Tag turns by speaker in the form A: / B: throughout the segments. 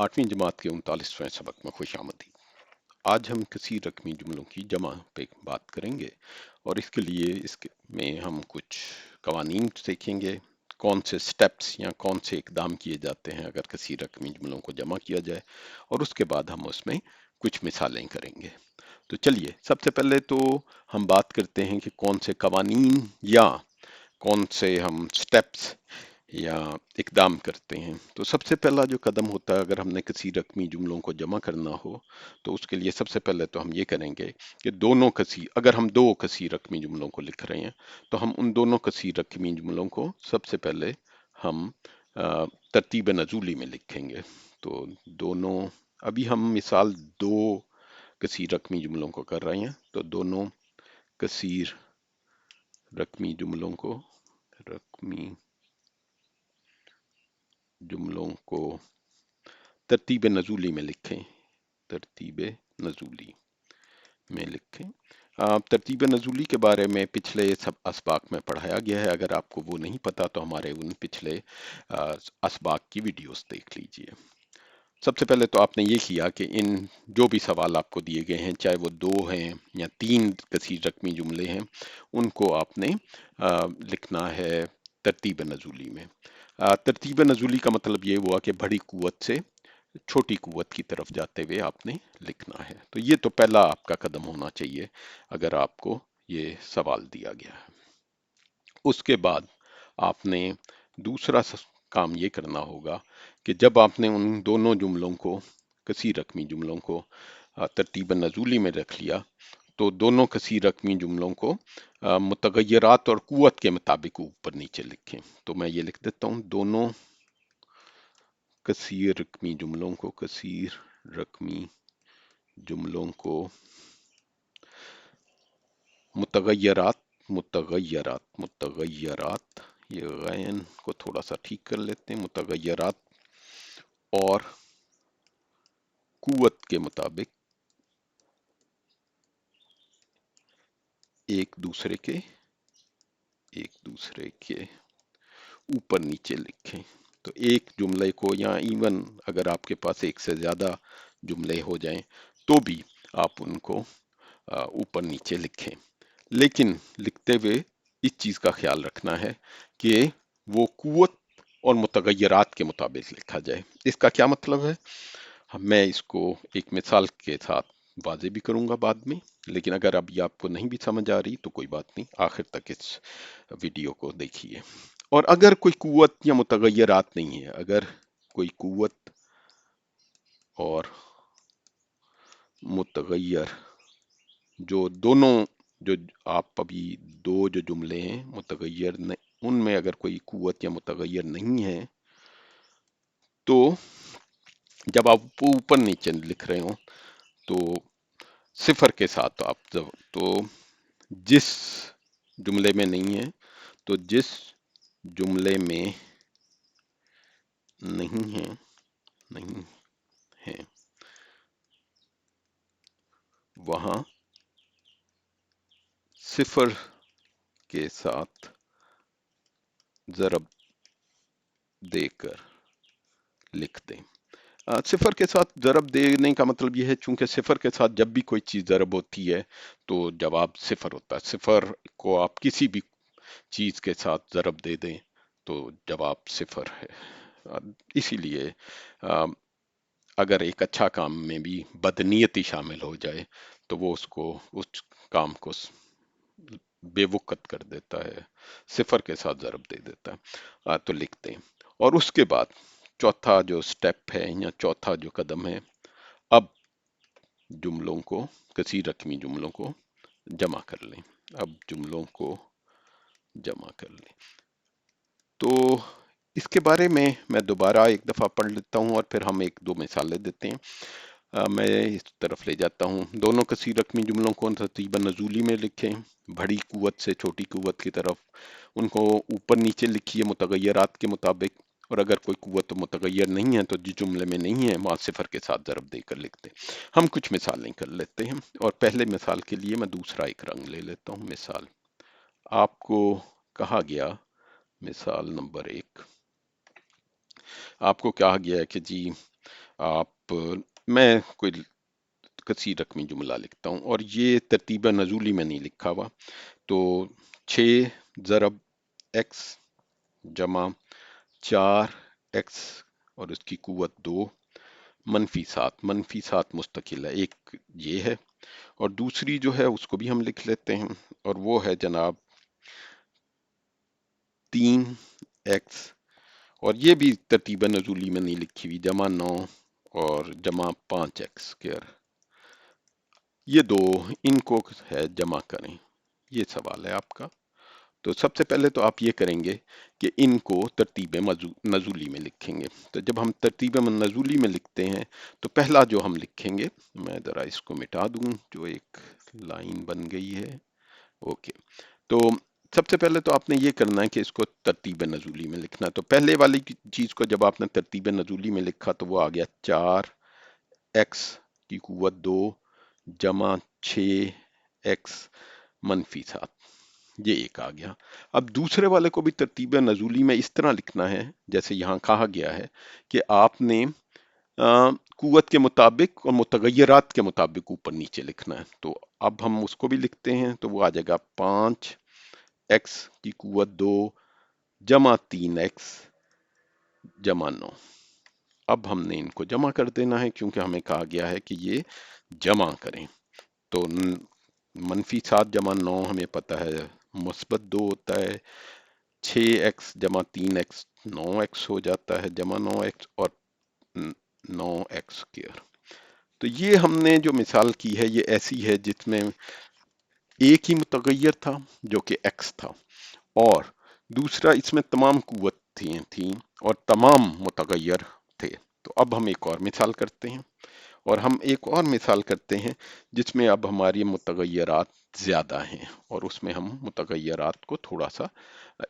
A: 8वीं जमात के 39वें सबक में खुश आमदीद। आज हम कसीर रकमी जुमलों की जमा पे बात करेंगे और इसके लिए इसमें हम कुछ कवानीन सीखेंगे, कौन से स्टेप्स या कौन से इकदाम किए जाते हैं अगर कसीर रकमी जुमलों को जमा किया जाए, और उसके बाद हम उसमें कुछ मिसालें करेंगे। तो चलिए सबसे पहले तो हम बात करते हैं कि कौन से कवानीन या कौन से हम स्टेप्स या इकदाम करते हैं। तो सबसे पहला जो कदम होता है अगर हमने किसी रकमी जुमलों को जमा करना हो, तो उसके लिए सबसे पहले तो हम ये करेंगे कि अगर हम दो कसी रकमी जुमलों को लिख रहे हैं तो हम उन दोनों कसी रकमी जुमलों को सबसे पहले हम तरतीब नजूली में लिखेंगे। तो दोनों, अभी हम मिसाल दो कसी रकमी जुमलों को कर रहे हैं, तो दोनों कसीर रकमी जुमलों को तरतीब नजूली में लिखें। तरतीब नजूली में लिखें। तरतीब नजूली के बारे में पिछले सब असबाक में पढ़ाया गया है, अगर आपको वो नहीं पता तो हमारे उन पिछले असबाक की वीडियोस देख लीजिए। सबसे पहले तो आपने ये किया कि इन जो भी सवाल आपको दिए गए हैं, चाहे वो दो हैं या तीन कसीर रकमी जुमले हैं, उनको आपने लिखना है तरतीब नजूली में। तरतीब नजूली का मतलब ये हुआ कि बड़ी कुव्वत से छोटी कुव्वत की तरफ जाते हुए आपने लिखना है। तो ये तो पहला आपका कदम होना चाहिए अगर आपको ये सवाल दिया गया है। उसके बाद आपने दूसरा काम ये करना होगा कि जब आपने उन दोनों जुमलों को, कसीर रकमी जुमलों को तरतीब नजूली में रख लिया, तो दोनों कसीर रकमी जुमलों को मुतगय्यरात और कुव्वत के मुताबिक ऊपर नीचे लिखें। तो मैं ये लिख देता हूँ, दोनों कसीर रकमी जुमलों को मुतगय्यरात, ये गैन को थोड़ा सा ठीक कर लेते हैं, मुतगय्यरात और कुव्वत के मुताबिक एक दूसरे के ऊपर नीचे लिखें। तो एक जुमले को, या इवन अगर आपके पास एक से ज्यादा जुमले हो जाएं तो भी आप उनको ऊपर नीचे लिखें, लेकिन लिखते हुए इस चीज का ख्याल रखना है कि वो कुव्वत और मुतगय्यरात के मुताबिक लिखा जाए। इसका क्या मतलब है, मैं इसको एक मिसाल के साथ वाजे भी करूंगा बाद में, लेकिन अगर अभी आपको नहीं भी समझ आ रही तो कोई बात नहीं, आखिर तक इस वीडियो को देखिए। और अगर कोई कुव्वत या मुतगय्यरात नहीं है, अगर कोई कुव्वत और मुतगय्यर, जो दोनों, जो आप अभी दो जो जुमले हैं मुतगय्यर, उनमें अगर कोई कुव्वत या मुतगय्यर नहीं है, तो जब आप ऊपर नीचे लिख रहे हो तो सिफर के साथ आप तो जिस जुमले में नहीं है, तो जिस जुमले में नहीं है वहां सिफर के साथ ज़रब देकर लिख दें। सिफर के साथ ज़रब देने का मतलब यह है, चूंकि सिफर के साथ जब भी कोई चीज ज़रब होती है तो जवाब सिफर होता है। सिफर को आप किसी भी चीज के साथ ज़रब दे दें तो जवाब सिफर है। इसीलिए अगर एक अच्छा काम में भी बदनीयती शामिल हो जाए तो वो उस काम को बेवुकत कर देता है, सिफर के साथ ज़रब दे देता है। तो लिखते हैं, और उसके बाद चौथा जो स्टेप है या चौथा जो कदम है, अब जुमलों को, कसीर रकमी जुमलों को जमा कर लें। अब जुमलों को जमा कर लें, तो इसके बारे में मैं दोबारा एक दफ़ा पढ़ लेता हूँ और फिर हम एक दो मिसालें देते हैं। मैं इस तरफ ले जाता हूँ, दोनों कसीर रकमी जुमलों को तरतीबन नजूली में लिखें, बड़ी कुव्वत से छोटी कुव्वत की तरफ, उनको ऊपर नीचे लिखिए मुतगय्यरात के मुताबिक, और अगर कोई कुव्वत मुतगय्यर नहीं है तो जिस जुमले में नहीं है वहां सिफर के साथ ज़रब देकर लिखते हैं। हम कुछ मिसालें कर लेते हैं, और पहले मिसाल के लिए मैं दूसरा एक रंग ले लेता हूँ। मिसाल आपको कहा गया, मिसाल नंबर 1, आपको कहा गया है कि जी आप मैं कोई कसीर रकमी जुमला लिखता हूँ और ये तरतीब नजूली में नहीं लिखा हुआ। तो 6 ज़रब एक्स जमा 4 एक्स और उसकी कुव्वत 2 मनफी 7 मुस्तकिल है। एक ये है और दूसरी जो है उसको भी हम लिख लेते हैं और वो है जनाब 3 एक्स और ये भी तरतीब नजूली में नहीं लिखी हुई, जमा 9 और जमा 5 एक्स स्क्वायर। ये दो, इनको है जमा करें। ये सवाल है आपका। तो सबसे पहले तो आप ये करेंगे कि इनको तरतीब नजूली में लिखेंगे। तो जब हम तरतीब नजूली में लिखते हैं तो पहला जो हम लिखेंगे, मैं ज़रा इसको मिटा दूं जो एक लाइन बन गई है। ओके, तो सबसे पहले तो आपने ये करना है कि इसको तरतीब नजूली में लिखना है। तो पहले वाली चीज को जब आपने तरतीब नजूली में लिखा तो वो आ गया 4 एक्स की कुव्वत 2 जमा 6 एक्स मनफी 7। ये एक आ गया। अब दूसरे वाले को भी तरतीब नजूली में इस तरह लिखना है जैसे यहाँ कहा गया है कि आपने कुव्वत के मुताबिक और मुतगय्यरात के मुताबिक ऊपर नीचे लिखना है। तो अब हम उसको भी लिखते हैं तो वो आ जाएगा 5 एक्स की कुव्वत 2 जमा 3 एक्स जमा 9। अब हमने इनको जमा कर देना है क्योंकि हमें कहा गया है कि ये जमा करें। तो मनफी 7 जमा 9 हमें पता है मुस्बत 2 होता है। 6 एक्स जमा 3 एक्स 9 एक्स हो जाता है, जमा 9 एक्स और 9 एक्स स्क्वायर। तो ये हमने जो मिसाल की है ये ऐसी है जिसमें एक ही मुतगय्यर था जो कि एक्स था और दूसरा इसमें तमाम कुव्वत थी और तमाम मुतगय्यर थे। तो अब हम एक और मिसाल करते हैं और हम एक और मिसाल करते हैं जिसमें अब हमारी मुतगय्यरात ज्यादा हैं और उसमें हम मुतगय्यरात को थोड़ा सा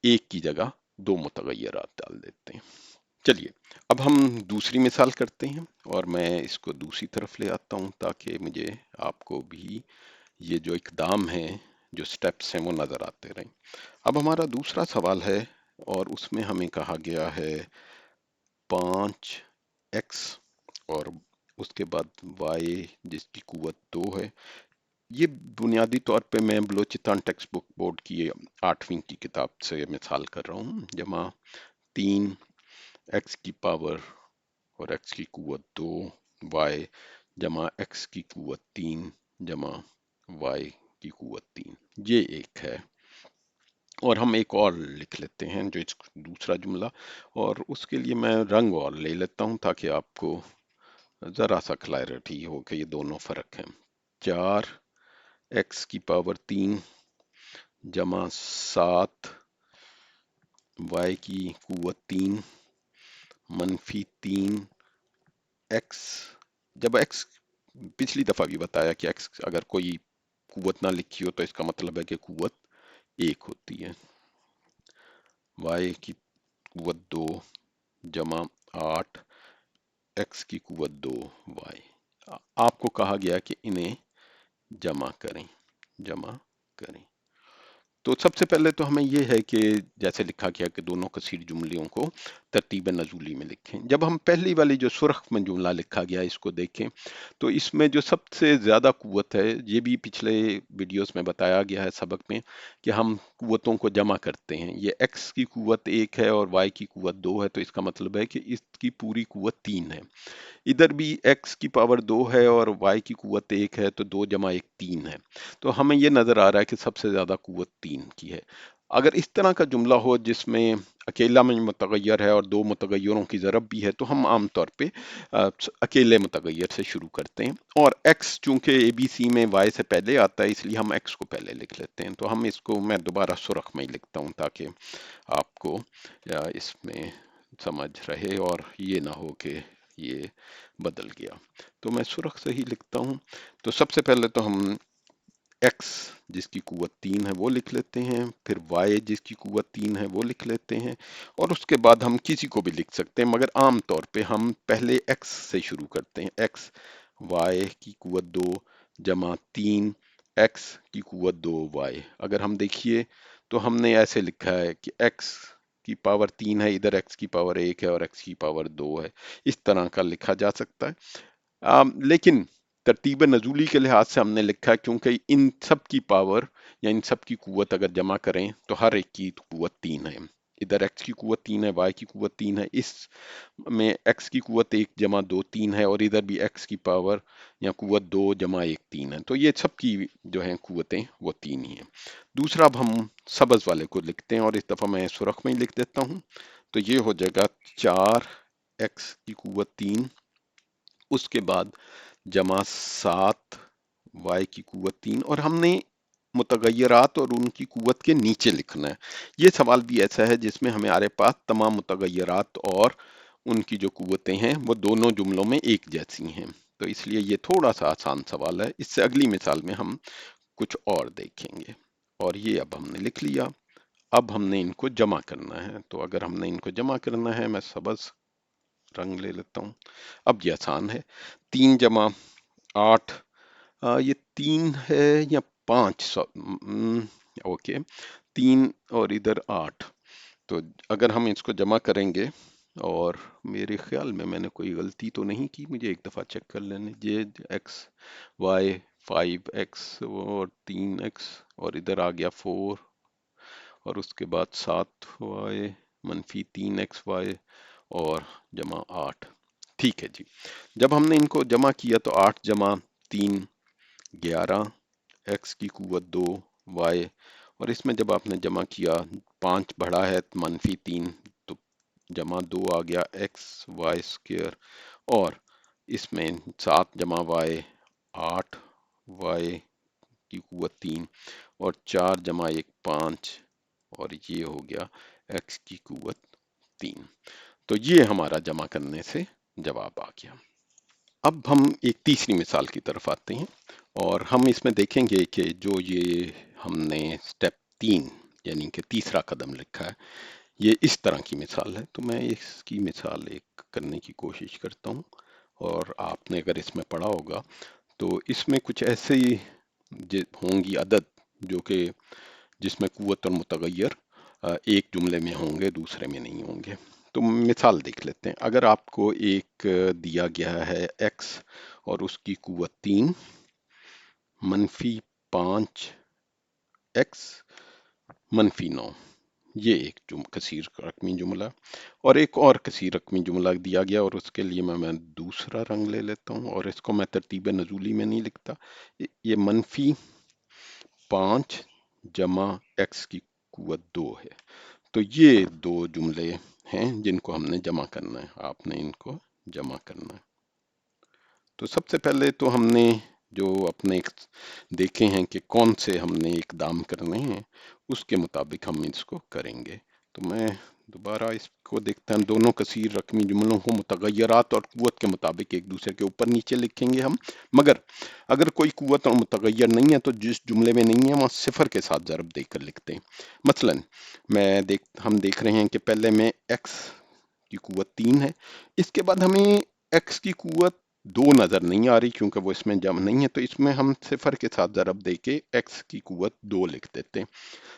A: एक की जगह 2 मुतगय्यरात डाल देते हैं। चलिए अब हम दूसरी मिसाल करते हैं और मैं इसको दूसरी तरफ ले आता हूं ताकि मुझे आपको भी ये जो इकदाम है, जो स्टेप्स हैं वो नजर आते रहें। अब हमारा दूसरा सवाल है और उसमें हमें कहा गया है 5 एक्स और उसके बाद वाई जिसकी कुव्वत 2 है। ये बुनियादी तौर पे मैं बलोचिस्तान टेक्स्ट बुक बोर्ड की 8वीं की किताब से मिसाल कर रहा हूँ। जमा 3 एक्स की पावर और एक्स की कुव्वत 2 वाई जमा एक्स की कुव्वत 3 जमा वाई की कुव्वत 3। ये एक है और हम एक और लिख लेते हैं जो दूसरा जुमला और उसके लिए मैं रंग और ले लेता हूं ताकि आपको जरा सा क्लैरिटी हो कि ये दोनों फर्क हैं। 4 एक्स की पावर 3 जमा 7 वाई की कुव्वत 3 मनफी 3 एक्स। जब एक्स, पिछली दफा भी बताया कि एक्स अगर कोई कुव्वत ना लिखी हो तो इसका मतलब है कि कुव्वत 1 होती है। वाई की कुव्वत 2 जमा 8 एक्स की कुव्वत 2 वाई। आपको कहा गया कि इन्हें जमा करें, जमा करें। तो सबसे पहले तो हमें यह है कि जैसे लिखा गया कि दोनों कसीर जुमलों को तरतीब नजूली में लिखें। जब हम पहली वाली जो सुर्ख में जुमला लिखा गया इसको देखें तो इसमें जो सबसे ज्यादा कुव्वत है, ये भी पिछले वीडियोस में बताया गया है सबक में कि हम कुव्वतों को जमा करते हैं। ये एक्स की कुव्वत 1 है और वाई की कुव्वत 2 है तो इसका मतलब है कि इसकी पूरी कुव्वत 3 है। इधर भी x की पावर 2 है और y की कुव्वत 1 है तो 2 जमा 1 3 है। तो हमें ये नजर आ रहा है कि सबसे ज्यादा कुव्वत 3 की है। अगर इस तरह का जुमला हो जिसमें अकेला में मुतगय्यर है और 2 मुतगय्यरों की ज़रब भी है तो हम आमतौर पे अकेले मुतगय्यर से शुरू करते हैं और x चूंकि ABC में y से पहले आता है इसलिए हम x को पहले लिख लेते हैं। तो हम इसको, मैं दोबारा सुर्ख में ही लिखता हूँ ताकि आपको इसमें समझ रहे और ये ना हो कि ये बदल गया। तो मैं सुर्ख से ही लिखता हूं। तो सबसे पहले तो हम x जिसकी कुव्वत 3 है वो लिख लेते हैं, फिर y जिसकी कुव्वत 3 है वो लिख लेते हैं और उसके बाद हम किसी को भी लिख सकते हैं मगर आम तौर पे हम पहले x से शुरू करते हैं। x y की कुव्वत 2 जमा 3 x की कुव्वत 2 y। अगर हम देखिए तो हमने ऐसे लिखा है कि x की पावर 3 है, इधर x की पावर 1 है और x की पावर 2 है। इस तरह का लिखा जा सकता है। लेकिन तरतीब नजूली के लिहाज से हमने लिखा है क्योंकि इन सब की पावर या इन सब की कुव्वत अगर जमा करें तो हर एक की कुव्वत 3 है। इधर x की कुव्वत 3 है, y की कुव्वत 3 है, इस में x की कुव्वत 1 जमा 2 3 है, और इधर भी x की पावर या कुव्वत 2 जमा 1 3 है। तो ये सब की जो है कुव्वतें वो 3 ही हैं। दूसरा अब हम सब्ज वाले को लिखते हैं, और इस दफा मैं सुरख में ही लिख देता हूं। तो ये हो जाएगा 4x की कुव्वत 3, उसके बाद जमा 7 y की कुव्वत 3, और हमने मुतगय्यरात और उनकी कुव्वत के नीचे लिखना है। ये सवाल भी ऐसा है जिसमें हमारे पास तमाम मुतगय्यरात और उनकी जो कुव्वतें हैं वो दोनों जुमलों में एक जैसी हैं, तो इसलिए ये थोड़ा सा आसान सवाल है। इससे अगली मिसाल में हम कुछ और देखेंगे। और ये अब हमने लिख लिया। अब हमने इनको जमा करना है, तो अगर हमने इनको जमा करना है, मैं सबज रंग ले लेता हूँ। अब ये आसान है। 3 जमा 8, ये 3 है या 5, ओके, 3 और इधर 8। तो अगर हम इसको जमा करेंगे, और मेरे ख्याल में मैंने कोई गलती तो नहीं की, मुझे एक दफ़ा चेक कर लेने। जे एक्स वाई 5x और 3x, और इधर आ गया 4, और उसके बाद 7y मनफी 3xy और जमा 8। ठीक है जी। जब हमने इनको जमा किया तो 8 जमा 3 11, x की कुव्वत 2 y, और इसमें जब आपने जमा किया 5 बढ़ा है मनफी 3, तो जमा 2 आ गया x y स्क्वायर, और इसमें 7 जमा y 8 y की कुव्वत 3, और 4 जमा 1 5, और ये हो गया x की कुव्वत 3। तो ये हमारा जमा करने से जवाब आ गया। अब हम एक तीसरी मिसाल की तरफ आते हैं, और हम इसमें देखेंगे कि जो ये हमने स्टेप 3 यानी कि तीसरा कदम लिखा है, ये इस तरह की मिसाल है। तो मैं इसकी मिसाल एक करने की कोशिश करता हूँ, और आपने अगर इसमें पढ़ा होगा तो इसमें कुछ ऐसे होंगी अदद जो कि जिसमें कुव्वत और मुतगय्यर एक जुमले में होंगे, दूसरे में नहीं होंगे। तो मिसाल देख लेते हैं। अगर आपको एक दिया गया है x और उसकी कुव्वत 3 मनफी 5x मनफी 9, ये एक कसीर रकमी जुमला, और एक और कसीर रकमी जुमला दिया गया, और उसके लिए मैं दूसरा रंग ले लेता हूँ, और इसको मैं तरतीब नजूली में नहीं लिखता। ये मनफी 5 जमा x की कुव्वत 2 है। तो ये दो जुमले हैं जिनको हमने जमा करना है, आपने इनको जमा करना है। तो सबसे पहले तो हमने जो अपने देखे हैं कि कौन से हमने इकदाम करने हैं, उसके मुताबिक हम इसको करेंगे। तो मैं दोबारा इसको देखते हैं। दोनों कसीर रकमी जुमलों को मुतगय्यरात और कुव्वत के मुताबिक एक दूसरे के ऊपर नीचे लिखेंगे हम, मगर अगर कोई कुव्वत और मुतगय्यर नहीं है तो जिस जुमले में नहीं है वहां सिफर के साथ ज़रब देकर लिखते हैं। मसलन हम देख रहे हैं कि पहले में x की कुव्वत 3 है, इसके बाद हमें x की कुव्वत 2 नजर नहीं आ रही क्योंकि वो इसमें जम नहीं है, तो इसमें हम सिफर के साथ ज़रब देके x की कुव्वत 2 लिख देते हैं।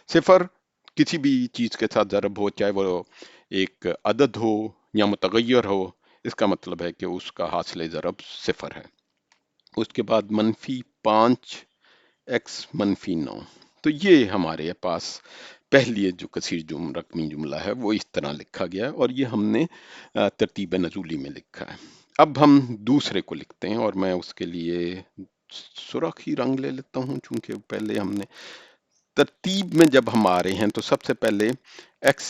A: सिफर किसी भी चीज के साथ ज़रब हो, चाहे वो एक अदद हो या मुतगय्यर हो, इसका मतलब है कि उसका हासिल ज़रब सिफर है। उसके बाद मनफी 5x मनफी 9। तो ये हमारे पास पहली जो कसीर रकमी जुमला है वो इस तरह लिखा गया है, और ये हमने तरतीब नजूली में लिखा है। अब हम दूसरे को लिखते हैं, और मैं उसके लिए सुरखी रंग ले लेता हूँ, चूंकि पहले हमने तरतीब में जब हम आ रहे हैं तो सबसे पहले x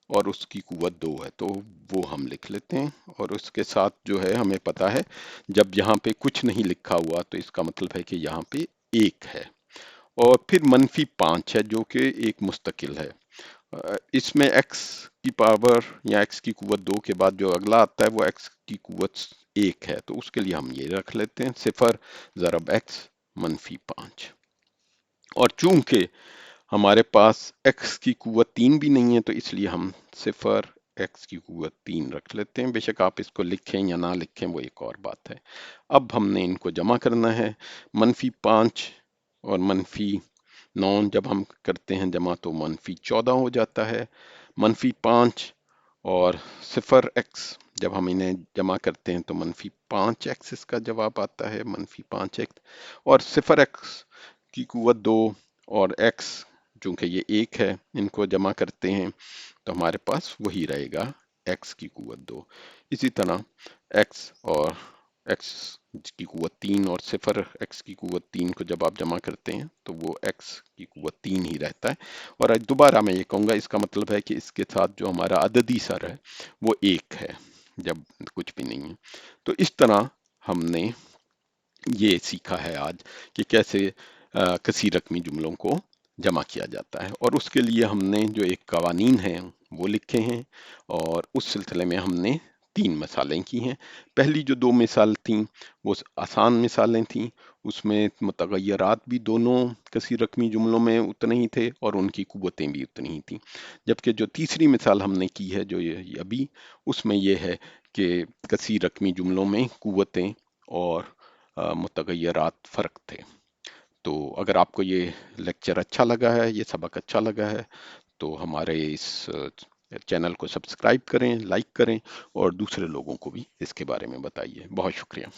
A: और उसकी कुव्वत 2 है, तो वो हम लिख लेते हैं, और उसके साथ जो है हमें पता है जब यहाँ पे कुछ नहीं लिखा हुआ तो इसका मतलब है कि यहाँ पे 1 है, और फिर मनफी 5 है जो कि एक मुस्तकिल है। इसमें x की पावर या x की कुव्वत 2 के बाद जो अगला आता है वो x की कुव्वत 1 है, तो उसके लिए हम ये रख लेते हैं सिफर ज़रब x मनफी 5। और चूंकि हमारे पास x की कुव्वत 3 भी नहीं है तो इसलिए हम सिफर x की कुव्वत 3 रख लेते हैं। बेशक आप इसको लिखें या ना लिखें वो एक और बात है। अब हमने इनको जमा करना है। मनफी 5 और मनफी 9 जब हम करते हैं जमा तो -14 हो जाता है, -5 और 0x जब हम इन्हें जमा करते हैं तो -5x इसका जवाब आता है, -5x। और 0x की कुवत 2 और x चूंकि ये 1 है, इनको जमा करते हैं तो हमारे पास वही रहेगा, x की कुवत 2। इसी तरह x और x की कुवत 3 और 0x की कुवत 3 को जब आप जमा करते हैं तो वो x की कुवत 3 ही रहता है। और आज दोबारा मैं ये कहूँगा, इसका मतलब है कि इसके साथ जो हमारा अददी सर है वो 1 है जब कुछ भी नहीं है। तो इस तरह हमने ये सीखा है आज कि कैसे कसीर रकमी जुमलों को जमा किया जाता है, और उसके लिए हमने जो एक कवानीन है वो लिखे हैं, और उस सिलसिले में हमने 3 मिसालें की हैं। पहली जो 2 मिसाल थीं वो आसान मिसालें थीं, उसमें मुतगय्यरात भी दोनों कसीर रकमी जुमलों में उतने ही थे और उनकी कुव्वतें भी उतनी ही थीं। जबकि जो तीसरी मिसाल हमने की है जो ये अभी, उसमें ये है कि कसीर रकमी जुमलों में कुव्वतें और मुतगय्यरात फ़र्क थे। तो अगर आपको ये लेक्चर अच्छा लगा है, ये सबक अच्छा लगा है, तो हमारे इस चैनल को सब्सक्राइब करें, लाइक करें और दूसरे लोगों को भी इसके बारे में बताइए। बहुत शुक्रिया।